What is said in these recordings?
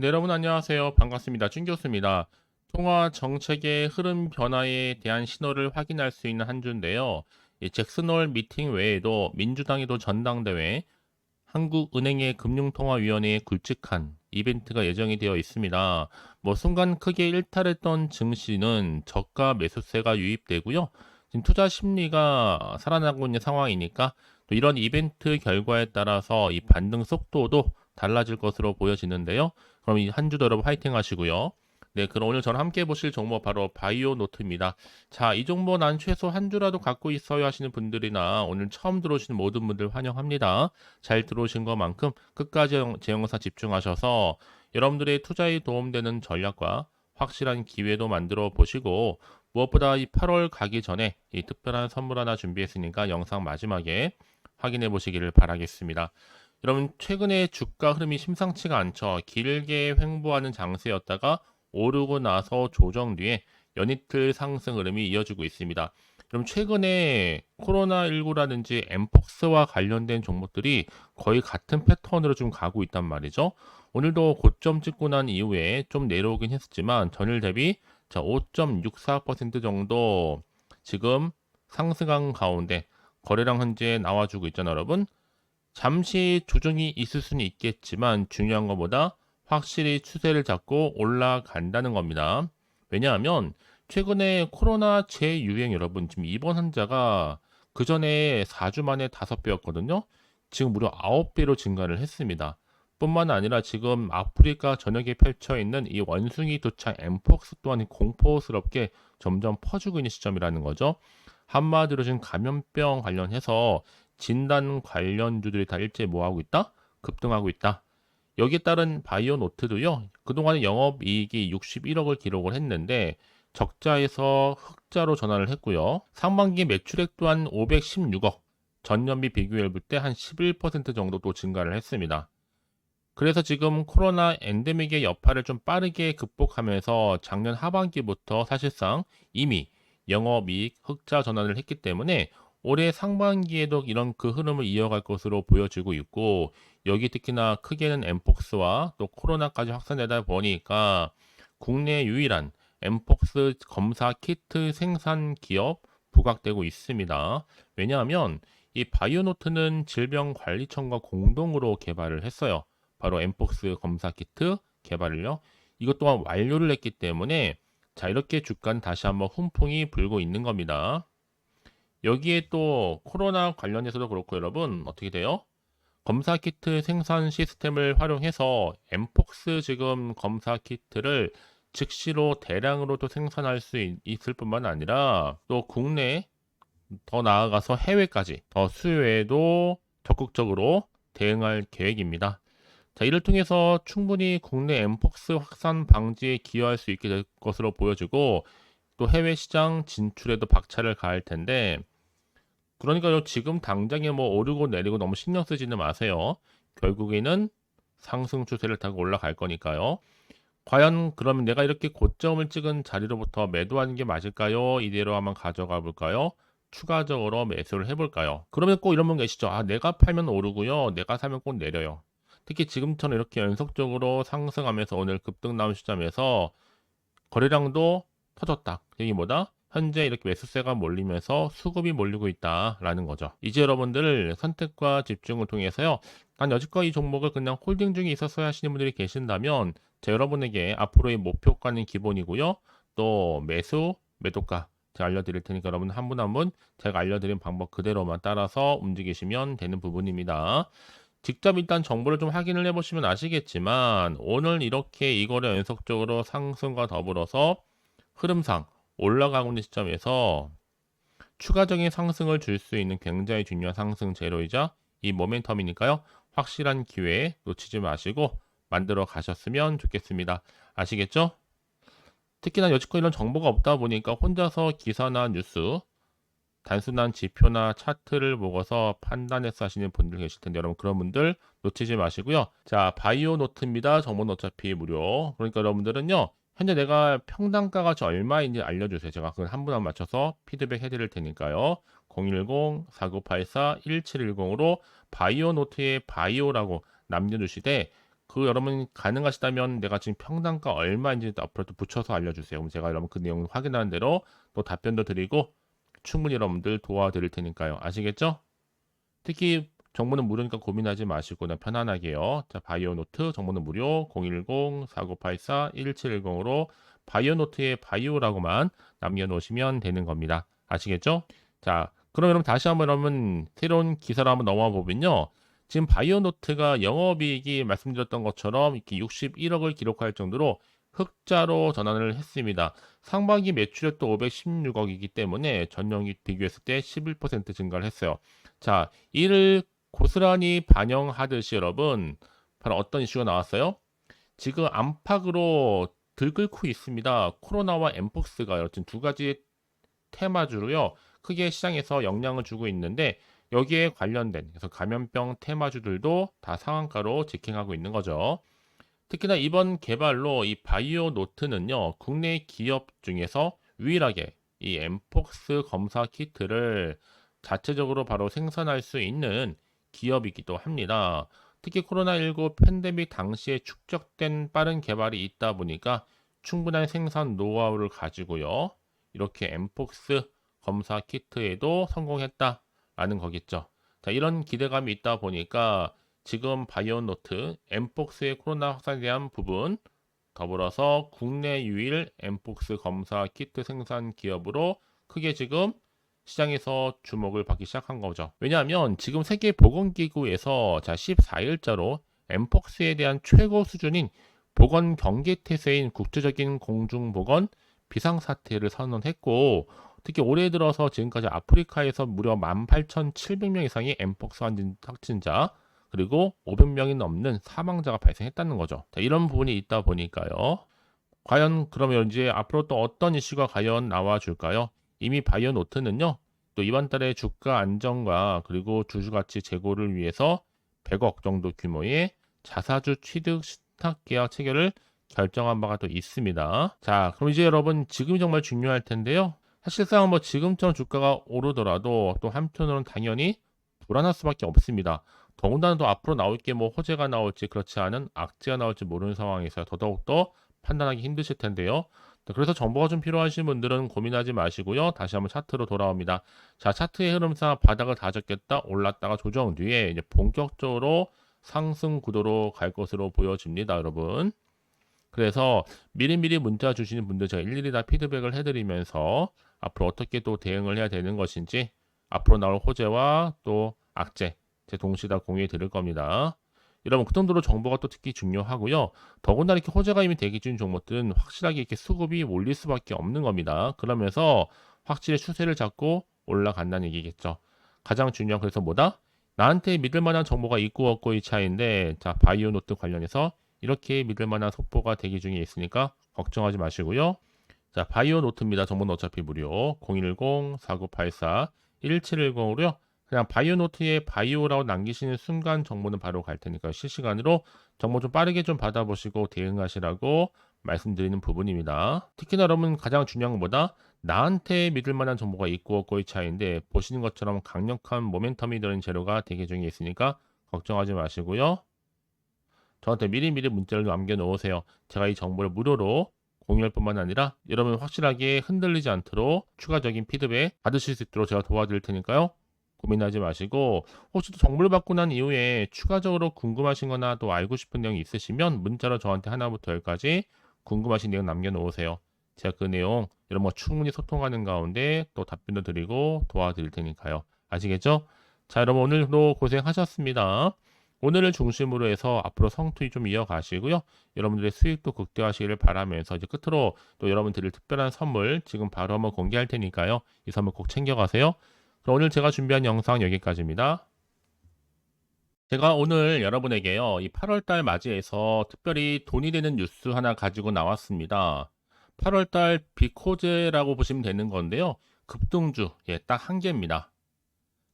네, 여러분 안녕하세요. 반갑습니다. 준 교수입니다. 통화 정책의 흐름 변화에 대한 신호를 확인할 수 있는 한 주인데요. 이 잭슨홀 미팅 외에도 민주당에도 전당대회, 한국은행의 금융통화위원회에 굵직한 이벤트가 예정이 되어 있습니다. 순간 크게 일탈했던 증시는 저가 매수세가 유입되고요. 지금 투자 심리가 살아나고 있는 상황이니까 또 이런 이벤트 결과에 따라서 이 반등 속도도 달라질 것으로 보여지는데요. 그럼 이 한 주도 여러분 화이팅 하시고요. 네, 그럼 오늘 저랑 함께 보실 종목 바로 바이오 노트입니다. 자, 이 종목 난 최소 한 주라도 갖고 있어야 하시는 분들이나 오늘 처음 들어오시는 모든 분들 환영합니다. 잘 들어오신 것만큼 끝까지 제 영상 집중하셔서 여러분들의 투자에 도움되는 전략과 확실한 기회도 만들어 보시고 무엇보다 이 8월 가기 전에 이 특별한 선물 하나 준비했으니까 영상 마지막에 확인해 보시기를 바라겠습니다. 여러분 최근에 주가 흐름이 심상치가 않죠. 길게 횡보하는 장세였다가 오르고 나서 조정 뒤에 연이틀 상승 흐름이 이어지고 있습니다. 그럼 최근에 코로나19라든지 엠폭스와 관련된 종목들이 거의 같은 패턴으로 좀 가고 있단 말이죠. 오늘도 고점 찍고 난 이후에 좀 내려오긴 했었지만 전일 대비 5.64% 정도 지금 상승한 가운데 거래량 현재 나와주고 있잖아요, 여러분. 잠시 조정이 있을 수는 있겠지만 중요한 것보다 확실히 추세를 잡고 올라간다는 겁니다. 왜냐하면 최근에 코로나 재유행 여러분 지금 입원 환자가 그 전에 4주 만에 5배였거든요. 지금 무려 9배로 증가를 했습니다. 뿐만 아니라 지금 아프리카 전역에 펼쳐 있는 이 원숭이 도착 엠폭스 또한 공포스럽게 점점 퍼지고 있는 시점이라는 거죠. 한마디로 지금 감염병 관련해서 진단 관련주들이 다 일제히 뭐하고 있다? 급등하고 있다. 여기에 따른 바이오노트도요. 그동안에 영업이익이 61억을 기록을 했는데 적자에서 흑자로 전환을 했고요. 상반기 매출액 또한 516억, 전년비 비교해 볼 때 한 11% 정도 또 증가를 했습니다. 그래서 지금 코로나 엔데믹의 여파를 좀 빠르게 극복하면서 작년 하반기부터 사실상 이미 영업이익 흑자 전환을 했기 때문에 올해 상반기에도 이런 그 흐름을 이어갈 것으로 보여지고 있고 여기 특히나 크게는 엠폭스와 또 코로나까지 확산되다 보니까 국내 유일한 엠폭스 검사 키트 생산 기업 부각되고 있습니다. 왜냐하면 이 바이오노트는 질병관리청과 공동으로 개발을 했어요. 바로 엠폭스 검사 키트 개발을요. 이것 또한 완료를 했기 때문에 자 이렇게 주가는 다시 한번 훈풍이 불고 있는 겁니다. 여기에 또 코로나 관련해서도 그렇고 여러분 어떻게 돼요? 검사 키트 생산 시스템을 활용해서 엠폭스 지금 검사 키트를 즉시로 대량으로 또 생산할 수 있을 뿐만 아니라 또 국내 더 나아가서 해외까지 더 수요에도 적극적으로 대응할 계획입니다. 자, 이를 통해서 충분히 국내 엠폭스 확산 방지에 기여할 수 있게 될 것으로 보여지고 또 해외 시장 진출에도 박차를 가할 텐데 그러니까요 지금 당장에 뭐 오르고 내리고 너무 신경 쓰지는 마세요. 결국에는 상승 추세를 타고 올라갈 거니까요. 과연 그러면 내가 이렇게 고점을 찍은 자리로부터 매도하는 게 맞을까요? 이대로 한번 가져가 볼까요? 추가적으로 매수를 해볼까요? 그러면 꼭 이런 분 계시죠? 아, 내가 팔면 오르고요. 내가 사면 꼭 내려요. 특히 지금처럼 이렇게 연속적으로 상승하면서 오늘 급등 나온 시점에서 거래량도 터졌다. 여기 뭐다? 현재 이렇게 매수세가 몰리면서 수급이 몰리고 있다라는 거죠. 이제 여러분들 선택과 집중을 통해서요. 난 여지껏 이 종목을 그냥 홀딩 중에 있었어야 하시는 분들이 계신다면 자, 여러분에게 앞으로의 목표가는 기본이고요. 또 매수, 매도가 제가 알려드릴 테니까 여러분 한 분 한 분 제가 알려드린 방법 그대로만 따라서 움직이시면 되는 부분입니다. 직접 일단 정보를 좀 확인을 해보시면 아시겠지만 오늘 이렇게 이거를 연속적으로 상승과 더불어서 흐름상 올라가고 있는 시점에서 추가적인 상승을 줄 수 있는 굉장히 중요한 상승 재료이자 이 모멘텀이니까요. 확실한 기회 놓치지 마시고 만들어 가셨으면 좋겠습니다. 아시겠죠? 특히나 여지껏 이런 정보가 없다 보니까 혼자서 기사나 뉴스 단순한 지표나 차트를 보고서 판단해서 하시는 분들 계실 텐데 여러분 그런 분들 놓치지 마시고요. 자, 바이오 노트입니다. 정보는 어차피 무료. 그러니까 여러분들은요. 현재 내가 평당가가 얼마인지 알려주세요. 제가 그걸 한 분 한 맞춰서 피드백 해드릴 테니까요. 010-4984-1710으로 바이오 노트에 바이오라고 남겨주시되 여러분 가능하시다면 내가 지금 평당가 얼마인지 또 앞으로 또 붙여서 알려주세요. 그럼 제가 여러분 그 내용 확인하는 대로 또 답변도 드리고 충분히 여러분들 도와드릴 테니까요. 아시겠죠? 특히 정보는 무료니까 고민하지 마시고 그냥 편안하게요. 자, 바이오노트 정보는 무료 010-4984-1710으로 바이오노트에 바이오라고만 남겨놓으시면 되는 겁니다. 아시겠죠? 자, 그럼 여러분 다시 한번 여러분 새로운 기사로 한번 넘어와 보면요. 지금 바이오노트가 영업이익이 말씀드렸던 것처럼 이렇게 61억을 기록할 정도로 흑자로 전환을 했습니다. 상반기 매출액도 516억이기 때문에 전년기 비교했을 때 11% 증가를 했어요. 자, 이를 고스란히 반영하듯이 여러분 바로 어떤 이슈가 나왔어요? 지금 안팎으로 들끓고 있습니다. 코로나와 엠폭스가 여튼 두 가지 테마주로요. 크게 시장에서 영향을 주고 있는데 여기에 관련된 그래서 감염병 테마주들도 다 상한가로 직행하고 있는 거죠. 특히나 이번 개발로 이 바이오 노트는요. 국내 기업 중에서 유일하게 이 엠폭스 검사 키트를 자체적으로 바로 생산할 수 있는 기업이기도 합니다. 특히 코로나19 팬데믹 당시에 축적된 빠른 개발이 있다 보니까 충분한 생산 노하우를 가지고요. 이렇게 엠폭스 검사 키트에도 성공했다라는 거겠죠. 자, 이런 기대감이 있다 보니까 지금 바이오노트, 엠폭스의 코로나 확산에 대한 부분, 더불어서 국내 유일 엠폭스 검사 키트 생산 기업으로 크게 지금 시장에서 주목을 받기 시작한 거죠. 왜냐하면 지금 세계보건기구에서 14일자로 엠폭스에 대한 최고 수준인 보건 경계 태세인 국제적인 공중보건 비상사태를 선언했고 특히 올해 들어서 지금까지 아프리카에서 무려 18,700명 이상의 엠폭스 확진자 그리고 500명이 넘는 사망자가 발생했다는 거죠. 자, 이런 부분이 있다 보니까요. 과연 그러면 이제 앞으로 또 어떤 이슈가 과연 나와줄까요? 이미 바이오노트는요. 또 이번 달에 주가 안정과 그리고 주주가치 제고를 위해서 100억 정도 규모의 자사주 취득 신탁 계약 체결을 결정한 바가 또 있습니다. 자, 그럼 이제 여러분 지금이 정말 중요할 텐데요. 사실상 뭐 지금처럼 주가가 오르더라도 또 한편으로는 당연히 불안할 수밖에 없습니다. 더군다나 또 앞으로 나올 게 뭐 호재가 나올지 그렇지 않은 악재가 나올지 모르는 상황에서 더더욱더 판단하기 힘드실 텐데요. 그래서 정보가 좀 필요하신 분들은 고민하지 마시고요. 다시 한번 차트로 돌아옵니다. 자, 차트의 흐름상 바닥을 다졌겠다 올랐다가 조정 뒤에 이제 본격적으로 상승 구도로 갈 것으로 보여집니다, 여러분. 그래서 미리미리 문자 주시는 분들 제가 일일이 다 피드백을 해드리면서 앞으로 어떻게 또 대응을 해야 되는 것인지 앞으로 나올 호재와 또 악재 제 동시에 다 공유해 드릴 겁니다. 여러분 그 정도로 정보가 또 특히 중요하고요. 더군다나 이렇게 호재가 이미 대기 중인 종목들은 확실하게 이렇게 수급이 몰릴 수밖에 없는 겁니다. 그러면서 확실히 추세를 잡고 올라간다는 얘기겠죠. 가장 중요한 그래서 뭐다? 나한테 믿을 만한 정보가 있고 없고의 차이인데 자 바이오노트 관련해서 이렇게 믿을 만한 속보가 대기 중에 있으니까 걱정하지 마시고요. 자 바이오노트입니다. 정보는 어차피 무료 010-4984-1710으로요. 그냥 바이오노트에 바이오라고 남기시는 순간 정보는 바로 갈 테니까 실시간으로 정보 좀 빠르게 좀 받아보시고 대응하시라고 말씀드리는 부분입니다. 특히나 여러분 가장 중요한 것보다 나한테 믿을 만한 정보가 있고 없고의 차이인데 보시는 것처럼 강력한 모멘텀이 드는 재료가 대기 중에 있으니까 걱정하지 마시고요. 저한테 미리미리 문자를 남겨놓으세요. 제가 이 정보를 무료로 공유할 뿐만 아니라 여러분 확실하게 흔들리지 않도록 추가적인 피드백 받으실 수 있도록 제가 도와드릴 테니까요. 고민하지 마시고 혹시 또 정보를 받고 난 이후에 추가적으로 궁금하신 거나 또 알고 싶은 내용이 있으시면 문자로 저한테 하나부터 10까지 궁금하신 내용 남겨놓으세요. 제가 그 내용 여러분과 충분히 소통하는 가운데 또 답변도 드리고 도와드릴 테니까요. 아시겠죠? 자, 여러분 오늘도 고생하셨습니다. 오늘을 중심으로 해서 앞으로 성투이 좀 이어가시고요. 여러분들의 수익도 극대화하시기를 바라면서 이제 끝으로 또 여러분 드릴 특별한 선물 지금 바로 한번 공개할 테니까요. 이 선물 꼭 챙겨가세요. 그럼 오늘 제가 준비한 영상 여기까지입니다. 제가 오늘 여러분에게요. 이 8월달 맞이해서 특별히 돈이 되는 뉴스 하나 가지고 나왔습니다. 8월달 비코제라고 보시면 되는 건데요. 급등주 딱 한 개입니다.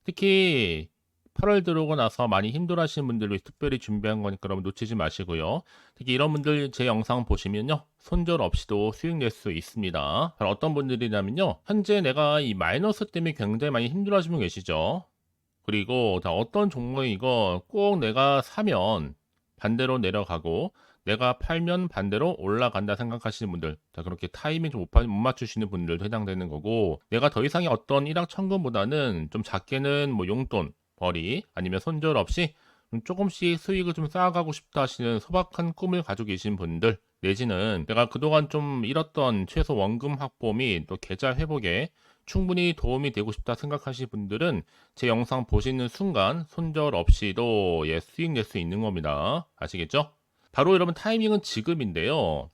특히 8월 들어오고 나서 많이 힘들어하시는 분들을 위해 특별히 준비한 거니까 여러분 놓치지 마시고요. 특히 이런 분들 제 영상 보시면요. 손절 없이도 수익 낼 수 있습니다. 바로 어떤 분들이냐면요. 현재 내가 이 마이너스 때문에 굉장히 많이 힘들어하시는 분 계시죠. 그리고 다 어떤 종목이 이거 꼭 내가 사면 반대로 내려가고 내가 팔면 반대로 올라간다 생각하시는 분들, 자 그렇게 타이밍 좀 못 맞추시는 분들도 해당되는 거고, 내가 더 이상의 어떤 일확천금보다는 좀 작게는 뭐 용돈, 벌이 아니면 손절 없이 좀 조금씩 수익을 좀 쌓아가고 싶다 하시는 소박한 꿈을 가지고 계신 분들, 내지는 내가 그동안 좀 잃었던 최소 원금 확보 및 또 계좌 회복에 충분히 도움이 되고 싶다 생각하시는 분들은 제 영상 보시는 순간 손절 없이도 수익 낼 수 있는 겁니다. 아시겠죠? 바로 여러분 타이밍은 지금인데요.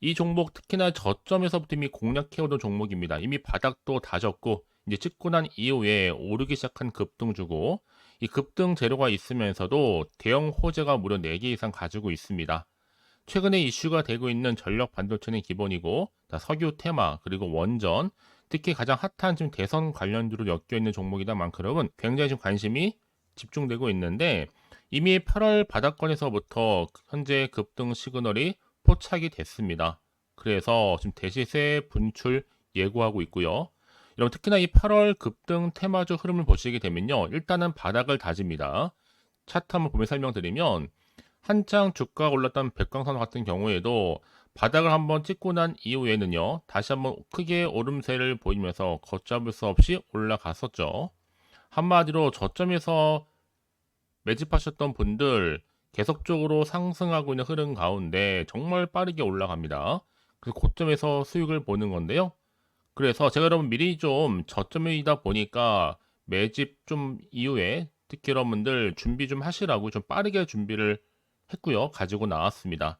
이 종목 특히나 저점에서부터 이미 공략해오던 종목입니다. 이미 바닥도 다졌고 이제 찍고 난 이후에 오르기 시작한 급등주고, 이 급등 재료가 있으면서도 대형 호재가 무려 4개 이상 가지고 있습니다. 최근에 이슈가 되고 있는 전력 반도체는 기본이고, 석유 테마 그리고 원전, 특히 가장 핫한 지금 대선 관련주로 엮여 있는 종목이다 만큼 굉장히 좀 관심이 집중되고 있는데, 이미 8월 바닥권에서부터 현재 급등 시그널이 포착이 됐습니다. 그래서 지금 대시세 분출 예고하고 있고요. 여러분 특히나 이 8월 급등 테마주 흐름을 보시게 되면요, 일단은 바닥을 다집니다. 차트 한번 보면 설명드리면, 한창 주가가 올랐던 백광선 같은 경우에도 바닥을 한번 찍고 난 이후에는요, 다시 한번 크게 오름세를 보이면서 걷잡을 수 없이 올라갔었죠. 한마디로 저점에서 매집하셨던 분들 계속적으로 상승하고 있는 흐름 가운데 정말 빠르게 올라갑니다. 그래서 고점에서 수익을 보는 건데요. 그래서 제가 여러분 미리 좀 저점이다 보니까 매집 좀 이후에 특히 여러분들 준비 좀 하시라고 좀 빠르게 준비를 했고요. 가지고 나왔습니다.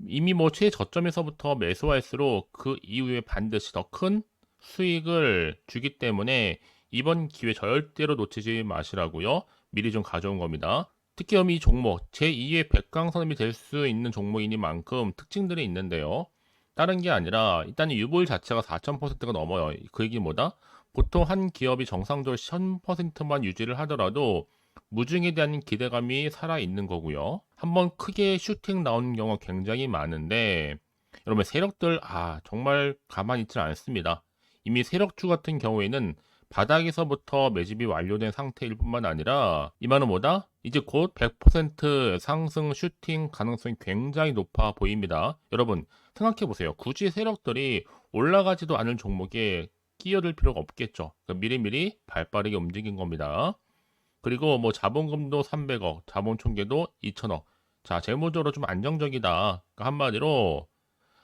이미 뭐 최저점에서부터 매수할수록 그 이후에 반드시 더 큰 수익을 주기 때문에 이번 기회 절대로 놓치지 마시라고요. 미리 좀 가져온 겁니다. 특히 이 종목 제2의 백강선음이 될 수 있는 종목이니만큼 특징들이 있는데요. 다른 게 아니라 일단 유보율 자체가 4,000%가 넘어요. 그 얘기 뭐다? 보통 한 기업이 정상적으로 1000%만 유지를 하더라도 무중에 대한 기대감이 살아있는 거고요. 한번 크게 슈팅 나오는 경우가 굉장히 많은데, 여러분 세력들 정말 가만히 있지 않습니다. 이미 세력주 같은 경우에는 바닥에서부터 매집이 완료된 상태일 뿐만 아니라 이 말은 뭐다? 이제 곧 100% 상승 슈팅 가능성이 굉장히 높아 보입니다. 여러분 생각해 보세요. 굳이 세력들이 올라가지도 않을 종목에 끼어들 필요가 없겠죠. 그러니까 미리미리 발빠르게 움직인 겁니다. 그리고 뭐 자본금도 300억, 자본 총계도 2천억. 자, 재무적으로 좀 안정적이다. 그러니까 한마디로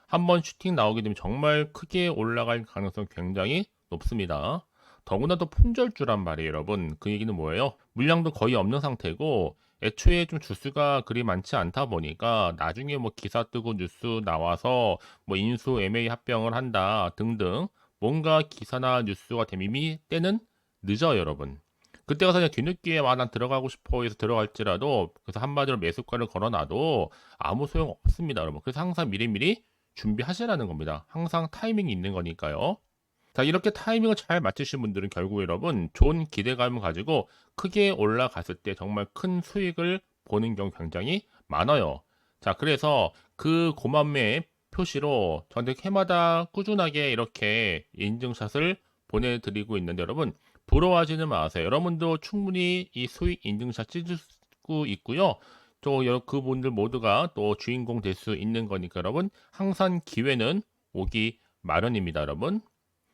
한번 슈팅 나오게 되면 정말 크게 올라갈 가능성이 굉장히 높습니다. 더구나 또 품절주란 말이에요, 여러분. 그 얘기는 뭐예요? 물량도 거의 없는 상태고 애초에 좀 주수가 그리 많지 않다 보니까 나중에 뭐 기사 뜨고 뉴스 나와서 뭐 인수 M&A 합병을 한다 등등 뭔가 기사나 뉴스가 되면 이미 때는 늦어요, 여러분. 그때 가서 그냥 뒤늦게 난 들어가고 싶어 해서 들어갈지라도, 그래서 한마디로 매수가를 걸어놔도 아무 소용 없습니다, 여러분. 그래서 항상 미리미리 준비하시라는 겁니다. 항상 타이밍이 있는 거니까요. 자, 이렇게 타이밍을 잘 맞추신 분들은 결국 여러분 좋은 기대감을 가지고 크게 올라갔을 때 정말 큰 수익을 보는 경우 굉장히 많아요. 자, 그래서 그 고맘의 표시로 저한테 해마다 꾸준하게 이렇게 인증샷을 보내드리고 있는데, 여러분 부러워하지는 마세요. 여러분도 충분히 이 수익 인증샷 찍을 수 있고요. 또 그분들 모두가 또 주인공 될 수 있는 거니까 여러분 항상 기회는 오기 마련입니다, 여러분.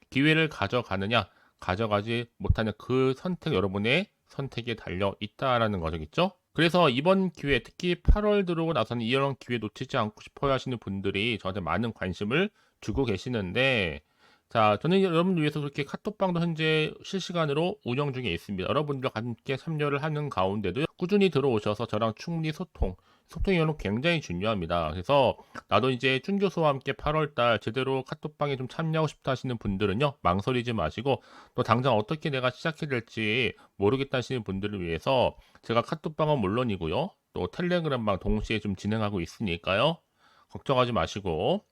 기회를 가져가느냐 가져가지 못하는 그 선택, 여러분의 선택에 달려 있다라는 거겠죠. 그래서 이번 기회, 특히 8월 들어오고 나서는 이런 기회 놓치지 않고 싶어 하시는 분들이 저한테 많은 관심을 주고 계시는데, 자, 저는 여러분들 위해서 그렇게 카톡방도 현재 실시간으로 운영 중에 있습니다. 여러분들과 함께 참여를 하는 가운데도 꾸준히 들어오셔서 저랑 충분히 소통이 여러분 굉장히 중요합니다. 그래서 나도 이제 준 교수와 함께 8월달 제대로 카톡방에 좀 참여하고 싶다 하시는 분들은요, 망설이지 마시고, 또 당장 어떻게 내가 시작해야 될지 모르겠다 하시는 분들을 위해서 제가 카톡방은 물론이고요, 또 텔레그램방 동시에 좀 진행하고 있으니까요. 걱정하지 마시고,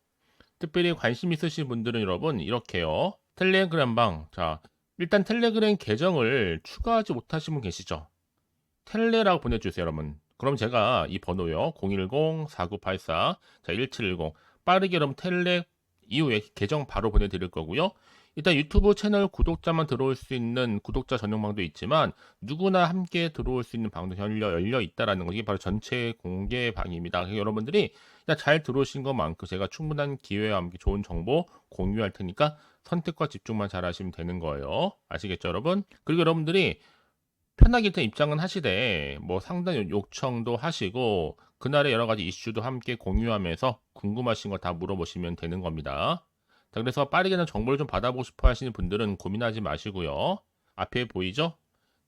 특별히 관심 있으신 분들은 여러분 이렇게요. 텔레그램방. 자, 일단 텔레그램 계정을 추가하지 못하신 분 계시죠? 텔레라고 보내주세요, 여러분. 그럼 제가 이 번호요. 010-4984-1710. 빠르게 여러분 텔레 이후에 계정 바로 보내드릴 거고요. 일단 유튜브 채널 구독자만 들어올 수 있는 구독자 전용방도 있지만 누구나 함께 들어올 수 있는 방도 열려 있다라는 거 이게 바로 전체 공개 방입니다. 그래서 여러분들이 그냥 잘 들어오신 것만큼 제가 충분한 기회와 함께 좋은 정보 공유할 테니까 선택과 집중만 잘 하시면 되는 거예요. 아시겠죠, 여러분? 그리고 여러분들이 편하게 일단 입장은 하시되 뭐 상담 요청도 하시고 그날의 여러 가지 이슈도 함께 공유하면서 궁금하신 거 다 물어보시면 되는 겁니다. 자, 그래서 빠르게는 정보를 좀 받아보고 싶어 하시는 분들은 고민하지 마시고요. 앞에 보이죠?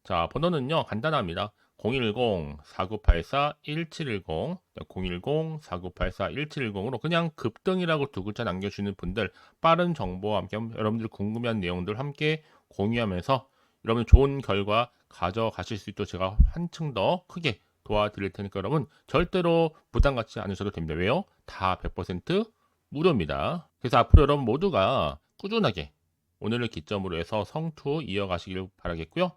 자, 번호는요, 간단합니다. 010-4984-1710, 010-4984-1710으로 그냥 급등이라고 두 글자 남겨주시는 분들, 빠른 정보와 함께 여러분들 궁금한 내용들 함께 공유하면서 여러분 좋은 결과 가져가실 수 있도록 제가 한층 더 크게 도와드릴 테니까 여러분 절대로 부담 갖지 않으셔도 됩니다. 왜요? 다 100% 무료입니다. 그래서 앞으로 여러분 모두가 꾸준하게 오늘을 기점으로 해서 성투 이어가시길 바라겠고요.